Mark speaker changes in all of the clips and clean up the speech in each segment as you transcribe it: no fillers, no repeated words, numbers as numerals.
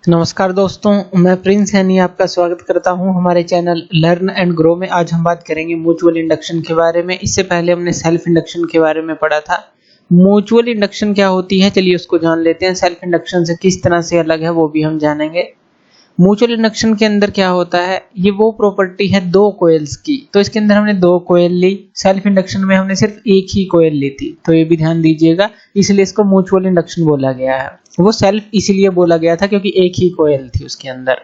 Speaker 1: नमस्कार दोस्तों, मैं प्रिंस यानी आपका स्वागत करता हूं हमारे चैनल लर्न एंड ग्रो में। आज हम बात करेंगे म्यूचुअल इंडक्शन के बारे में। इससे पहले हमने सेल्फ इंडक्शन के बारे में पढ़ा था। म्यूचुअल इंडक्शन क्या होती है, चलिए उसको जान लेते हैं। सेल्फ इंडक्शन से किस तरह से अलग है वो भी हम जानेंगे। म्यूचुअल इंडक्शन के अंदर क्या होता है, ये वो प्रॉपर्टी है दो कॉइल्स की। तो इसके अंदर हमने दो कॉइल ली। सेल्फ इंडक्शन में हमने सिर्फ एक ही कॉइल ली थी, तो ये भी ध्यान दीजिएगा, इसलिए इसको म्यूचुअल इंडक्शन बोला गया है। वो सेल्फ इसलिए बोला गया था क्योंकि एक ही कॉइल थी उसके अंदर।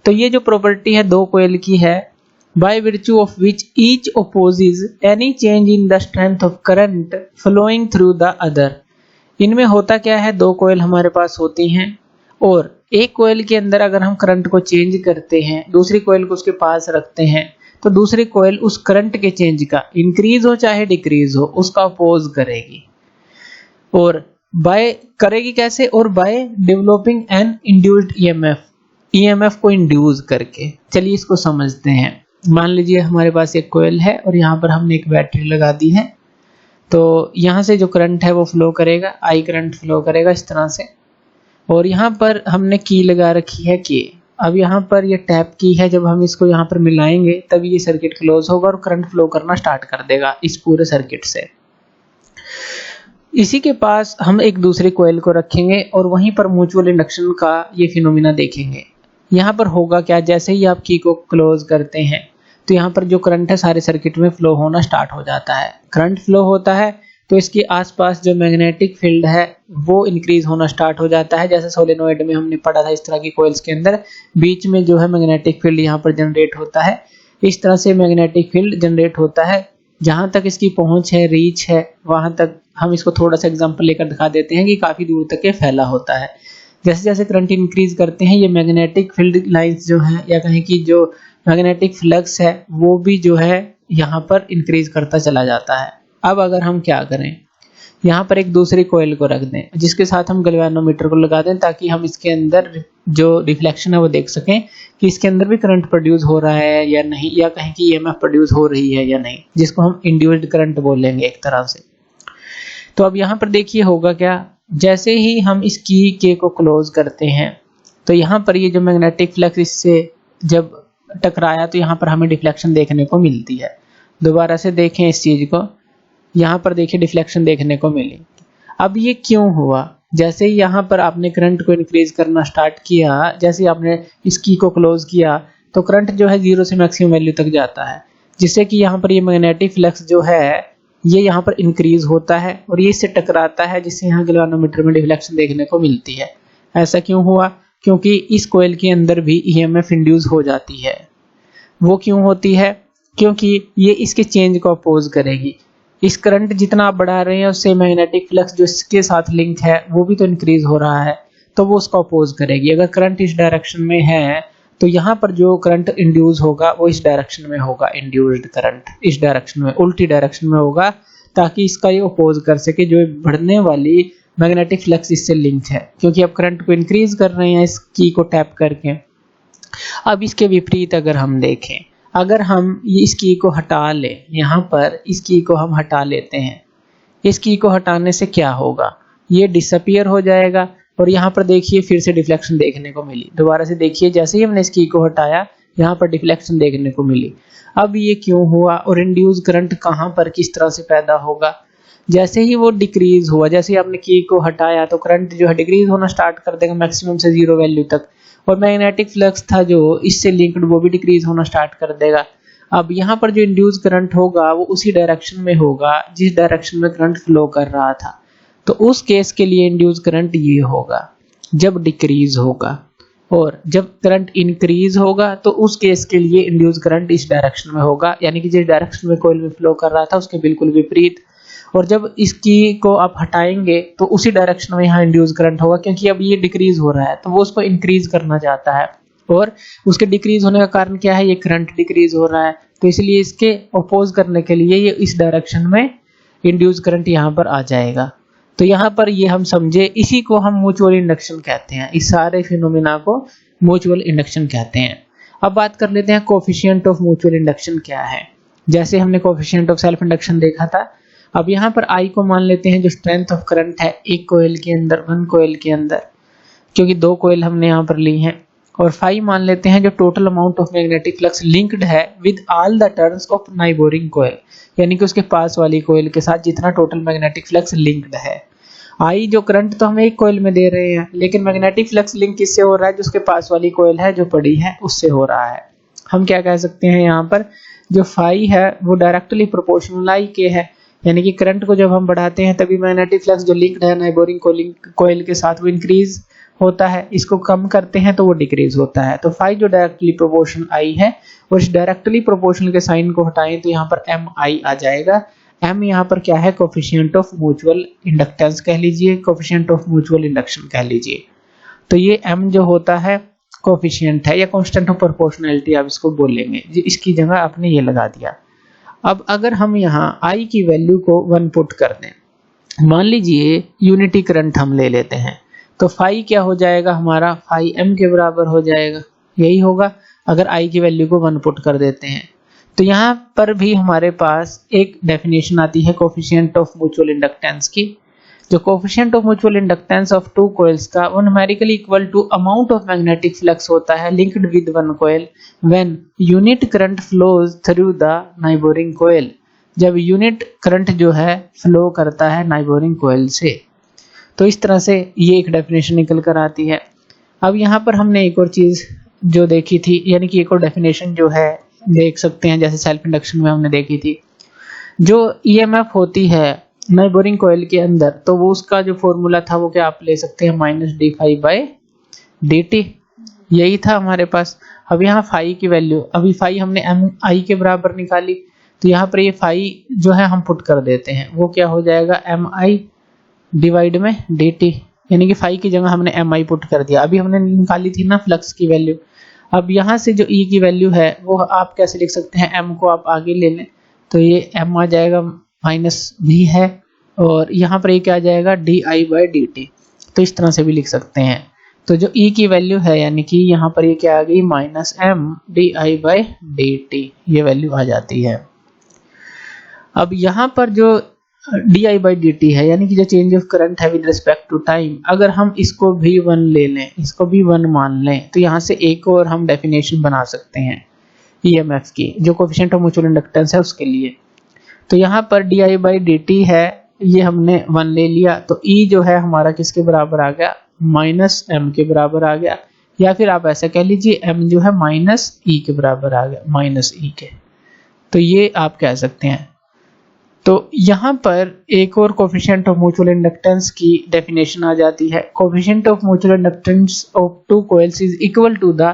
Speaker 1: तो ये जो प्रॉपर्टी है दो कॉइल की है, by virtue of which each opposes any change in the strength of current flowing through the other. इनमें होता क्या है, दो कॉइल हमारे पास होती हैं और एक कॉइल के अंदर अगर हम करंट को चेंज करते हैं, दूसरी कॉइल को उसके पास रखते हैं, तो दूसरी कॉइल उस करंट के चेंज का इंक्रीज हो चाहे डिक्रीज हो उसका अपोज करेगी। और बाय करेगी कैसे, और by developing N induced EMF को इंड्यूस करके। चलिए इसको समझते हैं। मान लीजिए हमारे पास एक कॉइल है और यहाँ पर हमने एक बैटरी लगा दी है। तो यहाँ से जो करंट है वो फ्लो करेगा, आई करंट फ्लो करेगा इस तरह से। और यहाँ पर हमने की लगा रखी है की। अब यहाँ पर ये टैप की है, जब हम इसको यहाँ पर मिलाएंगे तभी ये सर्किट क्लोज होगा और करंट फ्लो करना स्टार्ट कर देगा इस पूरे सर्किट से। इसी के पास हम एक दूसरे कॉइल को रखेंगे और वहीं पर म्यूचुअल इंडक्शन का ये फिनोमिना देखेंगे। यहाँ पर होगा क्या, जैसे ही आप की को क्लोज करते हैं तो यहाँ पर जो करंट है सारे सर्किट में फ्लो होना स्टार्ट हो जाता है। करंट फ्लो होता है तो इसके आसपास जो मैग्नेटिक फील्ड है वो इंक्रीज होना स्टार्ट हो जाता है। जैसे सोलेनोइड में हमने पढ़ा था, इस तरह की कॉइल्स के अंदर बीच में जो है मैग्नेटिक फील्ड यहाँ पर जनरेट होता है। इस तरह से मैग्नेटिक फील्ड जनरेट होता है। जहां तक इसकी पहुंच है, रीच है, वहां तक हम इसको थोड़ा सा एग्जांपल लेकर दिखा देते हैं कि काफी दूर तक ये फैला होता है। जैसे जैसे करंट इंक्रीज करते हैं, ये मैग्नेटिक फील्ड लाइंस जो है या कहें कि जो मैग्नेटिक फ्लक्स है वो भी जो है यहाँ पर इंक्रीज करता चला जाता है। अब अगर हम क्या करें, यहाँ पर एक दूसरी कॉइल को रख दें जिसके साथ हम गैल्वेनोमीटर को लगा दें, ताकि हम इसके अंदर जो रिफ्लेक्शन है वो देख सकें कि इसके अंदर भी करंट प्रोड्यूस हो रहा है या नहीं, या कहें कि ईएमएफ प्रोड्यूस हो रही है या नहीं, जिसको हम इंड्यूस्ड करंट बोलेंगे एक तरह से। तो अब यहाँ पर देखिए होगा क्या, जैसे ही हम इस की के को क्लोज करते हैं तो यहाँ पर ये जो मैग्नेटिक फ्लक्स इससे जब टकराया तो यहाँ पर हमें डिफ्लेक्शन देखने को मिलती है। दोबारा से देखें इस चीज को, यहाँ पर देखिए डिफ्लेक्शन देखने को मिली। अब ये क्यों हुआ, जैसे ही यहाँ पर आपने करंट को इंक्रीज करना स्टार्ट किया, जैसे आपने इस की को क्लोज किया तो करंट जो है 0 से मैक्सिमम वैल्यू तक जाता है, जिससे कि यहाँ पर ये मैग्नेटिक फ्लक्स जो है ये यहाँ पर इंक्रीज होता है और ये इससे टकराता है, जिससे यहाँ गैल्वेनोमीटर में डिफ्लेक्शन देखने को मिलती है। ऐसा क्यों हुआ, क्योंकि इस कॉइल के अंदर भी ईएमएफ इंड्यूस हो जाती है। वो क्यों होती है, क्योंकि ये इसके चेंज को अपोज करेगी। इस करंट जितना आप बढ़ा रहे हैं उससे मैग्नेटिक फ्लक्स जो इसके साथ लिंक है वो भी तो इंक्रीज हो रहा है, तो वो उसको अपोज करेगी। अगर करंट इस डायरेक्शन में है तो यहाँ पर जो करंट इंड्यूस होगा वो इस डायरेक्शन में होगा, इंड्यूस्ड करंट इस डायरेक्शन में, उल्टी डायरेक्शन में होगा, ताकि इसका ये अपोज कर सके जो बढ़ने वाली मैग्नेटिक फ्लक्स इससे लिंक है। क्योंकि अब करंट को इंक्रीज कर रहे हैं इस की को टैप करके। अब इसके विपरीत अगर हम देखें, अगर हम इस की को हटा लें, यहाँ पर इस की को हम हटा लेते हैं, इस की को हटाने से क्या होगा, ये डिसअपीयर हो जाएगा और यहाँ पर देखिए फिर से डिफ्लेक्शन देखने को मिली। दोबारा से देखिए, जैसे ही हमने इस की को हटाया यहाँ पर डिफ्लेक्शन देखने को मिली। अब ये क्यों हुआ और इंड्यूस करंट कहाँ पर किस तरह से पैदा होगा, जैसे ही वो डिक्रीज हुआ, जैसे ही आपने की को हटाया तो करंट जो है डिक्रीज होना स्टार्ट कर देगा मैक्सिमम से 0 वैल्यू तक, और मैग्नेटिक फ्लक्स था जो इससे लिंक्ड वो भी डिक्रीज होना स्टार्ट कर देगा। अब यहाँ पर जो इंड्यूस करंट होगा वो उसी डायरेक्शन में होगा जिस डायरेक्शन में करंट फ्लो कर रहा था। तो उस केस के लिए इंड्यूस करंट ये होगा जब डिक्रीज होगा, और जब करंट इंक्रीज होगा तो उस केस के लिए इंड्यूस करंट इस डायरेक्शन में होगा, यानी कि जिस डायरेक्शन में कॉइल में फ्लो कर रहा था उसके बिल्कुल विपरीत। और जब इसकी को आप हटाएंगे तो उसी डायरेक्शन में यहाँ इंड्यूस करंट होगा, क्योंकि अब ये डिक्रीज हो रहा है तो वो उसको इंक्रीज करना चाहता है, और उसके डिक्रीज होने का कारण क्या है, ये करंट डिक्रीज हो रहा है, तो इसलिए इसके अपोज करने के लिए ये इस डायरेक्शन में इंड्यूस करंट यहाँ पर आ जाएगा। तो यहाँ पर ये हम समझे, इसी को हम म्यूचुअल इंडक्शन कहते हैं। इस सारे फिनोमिना को म्यूचुअल इंडक्शन कहते हैं। अब बात कर लेते हैं कोफिशिएंट ऑफ म्यूचुअल इंडक्शन क्या है। जैसे हमने कोफिशिएंट ऑफ सेल्फ इंडक्शन देखा था, अब यहाँ पर आई को मान लेते हैं जो स्ट्रेंथ ऑफ करंट है एक कॉइल के अंदर, वन कॉइल के अंदर। क्योंकि 2 कॉइल हमने यहाँ पर ली हैं, और फाई मान लेते हैं जो total amount of magnetic flux linked है with all the turns of neighbouring coil, यानी कि उसके पास वाली कॉइल के साथ जितना टोटल मैग्नेटिक फ्लक्स लिंक्ड है। आई जो करंट तो हम एक कॉइल में दे रहे हैं, लेकिन मैग्नेटिक फ्लक्स लिंक किससे हो रहा है, जो उसके पास वाली कॉइल है जो पड़ी है उससे हो रहा है। हम क्या कह सकते हैं यहाँ पर, जो फाई है वो डायरेक्टली प्रोपोर्शनल आई के है, यानी कि करंट को जब हम बढ़ाते हैं तभी मैग्नेटिक फ्लक्स जो लिंक्ड है नाइबोरिंग कॉइल के साथ वो इंक्रीज होता है, इसको कम करते हैं तो वो डिक्रीज होता है। तो फाई जो डायरेक्टली प्रोपोर्शनल आई है, और इस डायरेक्टली प्रोपोर्शनल के साइन को हटाएं तो यहाँ पर एम आई आ जाएगा। एम यहाँ पर क्या है, कोफिशिएंट ऑफ म्यूचुअल इंडक्टेंस कह लीजिए, कोफिशिएंट ऑफ म्यूचुअल इंडक्शन कह लीजिए। तो ये एम जो होता है कोफिशिएंट है या कांस्टेंट ऑफ प्रोपोर्शनैलिटी आप इसको बोलेंगे, इसकी जगह आपने ये लगा दिया। अब अगर हम यहाँ आई की वैल्यू को 1 पुट कर दें, मान लीजिए यूनिटी करंट हम ले लेते हैं, तो फाई क्या हो जाएगा हमारा, फाई एम के बराबर हो जाएगा, यही होगा अगर आई की वैल्यू को 1 पुट कर देते हैं। तो यहाँ पर भी हमारे पास एक डेफिनेशन आती है कोफिशिएंट ऑफ म्यूचुअल इंडक्टेंस की, जो coefficient of mutual inductance of 2 coils का वो numerically equal to amount of magnetic flux होता है linked with 1 coil when unit current flows through the neighbouring coil, जब यूनिट करंट जो है फ्लो करता है नाइबोरिंग कॉइल से। तो इस तरह से ये एक डेफिनेशन निकल कर आती है। अब यहाँ पर हमने एक और चीज जो देखी थी, यानी कि एक और डेफिनेशन जो है देख सकते हैं, जैसे सेल्फ इंडक्शन में हमने देखी थी, जो ईएमएफ होती है नाइबोरिंग कॉइल के अंदर, तो वो उसका जो फॉर्मूला था वो क्या आप ले सकते हैं, -d∅/dt, यही था हमारे पास। अब यहाँ फाई की वैल्यू, अभी फाई हमने एम आई के बराबर निकाली, तो यहाँ पर ये फाई जो है हम पुट कर देते हैं, वो क्या हो जाएगा mi डिवाइड में dt, यानी कि फाई की जगह हमने mi पुट कर दिया। अभी हमने निकाली थी ना फ्लक्स की वैल्यू। अब यहाँ से जो e की वैल्यू है वो आप कैसे लिख सकते हैं, m को आप आगे ले लें तो ये m आ जाएगा, माइनस भी है, और यहाँ पर ये क्या आ जाएगा di/dt, तो इस तरह से भी लिख सकते हैं। तो जो e की वैल्यू है, यानी कि यहाँ पर ये क्या आ गई, -m di/dt, ये वैल्यू आ जाती है। अब यहाँ पर जो di/dt है, यानी कि जो चेंज ऑफ करंट है विद रिस्पेक्ट टू टाइम, अगर हम इसको भी 1 ले लें, इसको भी 1 मान लें, तो यहाँ से एक और हम डेफिनेशन बना सकते हैं ईएमएफ की, जो कोफिशिएंट ऑफ म्यूचुअल इंडक्टेंस है उसके लिए। तो यहाँ पर di/dt है, ये हमने 1 ले लिया, तो e जो है हमारा किसके बराबर आ गया, -m के बराबर आ गया, या फिर आप ऐसा कह लीजिए m जो है -e के बराबर आ गया, -e के। तो ये आप कह सकते हैं। तो यहाँ पर एक और कोफिशिएंट ऑफ म्यूचुअल इंडक्टेंस की डेफिनेशन आ जाती है, coefficient of mutual inductance of 2 coils is equal to the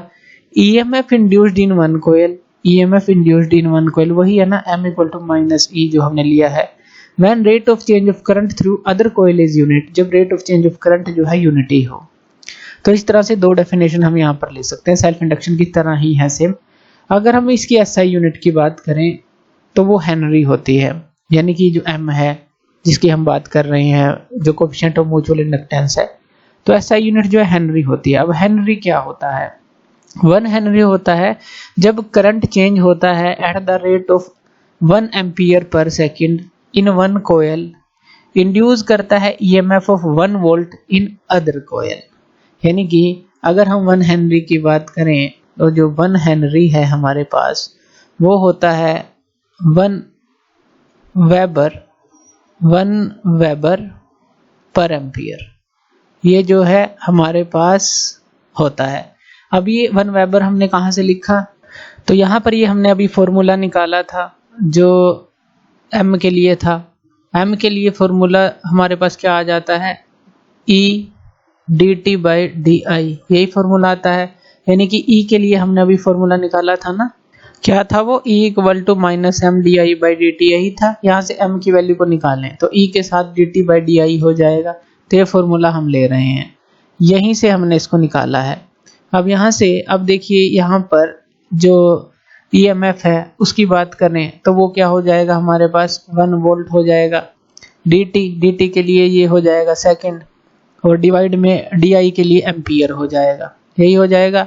Speaker 1: EMF induced in 1 coil, EMF induced in 1 coil वही है ना, m = -e जो हमने लिया है, when rate of change of current through other coil is unit, जब rate of change of current जो है यूनिटी हो। तो इस तरह से 2 डेफिनेशन हम यहाँ पर ले सकते हैं, सेल्फ इंडक्शन की तरह ही है सेम। अगर हम इसकी एसआई यूनिट की बात करें तो वो हेनरी होती है, यानी कि जो m है जिसकी हम बात कर रहे हैं, जो कोफिशिएंट ऑफ म्यूचुअल इंडक्टेंस है, तो एसआई यूनिट जो है हेनरी होती है। अब हेनरी क्या होता है, 1 हेनरी होता है जब करंट चेंज होता है at the rate of 1 ampere per second in 1 coil, induce करता है EMF of 1 volt in other coil. यानी कि अगर हम 1 हेनरी की बात करें तो जो 1 हेनरी है हमारे पास वो होता है 1 वेबर पर एम्पियर, ये जो है हमारे पास होता है। अब ये 1 वेबर हमने कहाँ से लिखा, तो यहाँ पर ये हमने अभी फॉर्मूला निकाला था जो m के लिए था। m के लिए फॉर्मूला हमारे पास क्या आ जाता है, e dt/di, यही फॉर्मूला आता है। यानी कि e के लिए हमने अभी फॉर्मूला निकाला था ना, क्या था वो, e = -m di/dt, यही था। यहाँ से m की वैल्यू को निकालें तो e के साथ dt/di हो जाएगा, तो ये फॉर्मूला हम ले रहे हैं, यहीं से हमने इसको निकाला है। अब यहाँ से अब देखिए यहाँ पर जो ईएमएफ है उसकी बात करें तो वो क्या हो जाएगा, हमारे पास 1 वोल्ट हो जाएगा, dt के लिए ये हो जाएगा सेकंड, और डिवाइड में di के लिए एम्पियर हो जाएगा, यही हो जाएगा।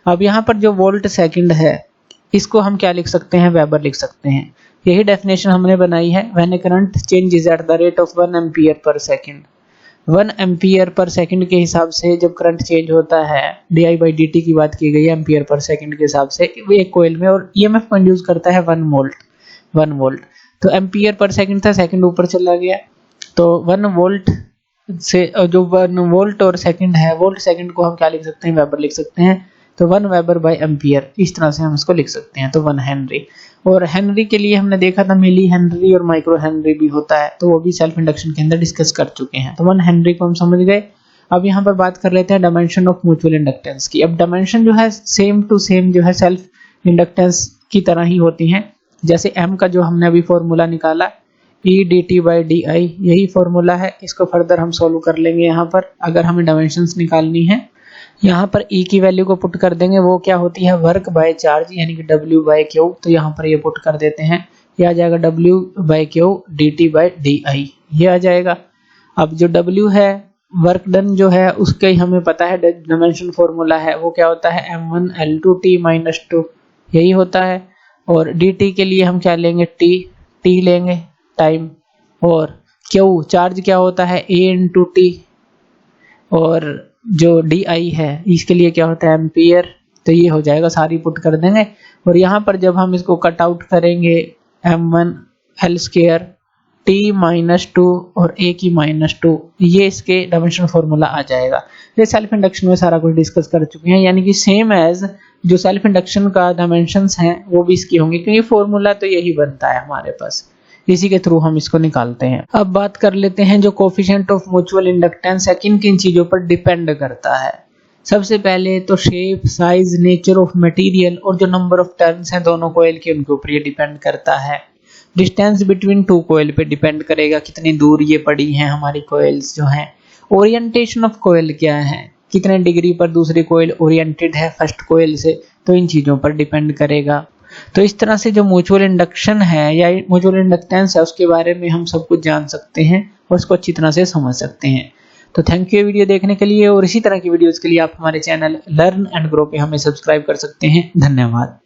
Speaker 1: अब यहाँ पर जो वोल्ट सेकंड है इसको हम क्या लिख सकते हैं, वेबर लिख सकते हैं। यही डेफिनेशन हमने बनाई है, when A current changes at the rate of 1 ampere per second, 1 ampere per second के हिसाब से जब करंट चेंज होता है, di/dt की बात की गई है एम्पियर पर सेकंड के हिसाब से एक कॉइल में, और ईएमएफ प्रोड्यूस करता है 1 वोल्ट। तो एम्पियर पर सेकंड था, सेकंड ऊपर चला गया, तो 1 वोल्ट से जो 1 वोल्ट और सेकंड है, वोल्ट सेकंड को हम क्या लिख सकते हैं, वेबर लिख सकते हैं। तो 1 वेबर बाय एम्पियर, इस तरह से हम इसको लिख सकते हैं। तो 1 हेनरी, और हेनरी के लिए हमने देखा था मिली हेनरी और माइक्रो हेनरी भी होता है, तो वो भी सेल्फ इंडक्शन के अंदर डिस्कस कर चुके हैं। तो 1 हेनरी को हम समझ गए। अब यहाँ पर बात कर लेते हैं डायमेंशन ऑफ म्यूचुअल इंडक्टेंस की। अब डायमेंशन जो है सेम टू सेम जो है सेल्फ इंडक्टेंस की तरह ही होती हैं। जैसे m का जो हमने अभी फॉर्मूला निकाला e dt/di, यही फॉर्मूला है। इसको फर्दर हम सोल्व कर लेंगे यहाँ पर, अगर हमें डायमेंशंस निकालनी है। यहाँ पर E की वैल्यू को पुट कर देंगे, वो क्या होती है, वर्क बाय चार्ज यानी कि W/Q। तो यहाँ पर ये पुट कर देते हैं, ये आ जाएगा W/Q dt/di, ये आ जाएगा। अब जो W है, वर्क डन जो है, उसके हमें पता है डायमेंशन फॉर्मूला है, वो क्या होता है m1L2t-2, यही होता है। और dt के लिए हम क्या लेंगे, t लेंगे टाइम, और Q चार्ज क्या होता है A/t, और जो di है इसके लिए क्या होता है एम्पियर। तो ये हो जाएगा, सारी पुट कर देंगे। और यहाँ पर जब हम इसको कट आउट करेंगे m1L² t-2 और A/-2, ये इसके डायमेंशन फॉर्मूला आ जाएगा। ये सेल्फ इंडक्शन में सारा कुछ डिस्कस कर चुके हैं, यानी कि सेम एज जो सेल्फ इंडक्शन का डायमेंशंस हैं वो भी इसकी होंगे, क्योंकि फॉर्मूला तो यही बनता है हमारे पास, इसी के थ्रू हम इसको निकालते हैं। अब बात कर लेते हैं जो कोफिशिएंट ऑफ म्यूचुअल इंडक्टेंस है किन किन चीजों पर डिपेंड करता है। सबसे पहले तो shape, size, nature of material और जो नंबर ऑफ टर्न्स हैं दोनों कॉइल के, उनके ऊपर ये डिपेंड करता है। डिस्टेंस बिटवीन 2 कॉइल पे डिपेंड करेगा, कितनी दूर ये पड़ी हैं हमारी कॉइल्स जो हैं। ओरिएंटेशन ऑफ कॉइल क्या है, कितने डिग्री पर दूसरी कॉइल ओरिएंटेड है फर्स्ट कॉइल से, तो इन चीजों पर डिपेंड करेगा। तो इस तरह से जो म्यूचुअल इंडक्शन है या म्यूचुअल इंडक्टेंस है उसके बारे में हम सब कुछ जान सकते हैं और उसको अच्छी तरह से समझ सकते हैं। तो थैंक यू वीडियो देखने के लिए, और इसी तरह की वीडियोस के लिए आप हमारे चैनल लर्न एंड ग्रो पे हमें सब्सक्राइब कर सकते हैं। धन्यवाद।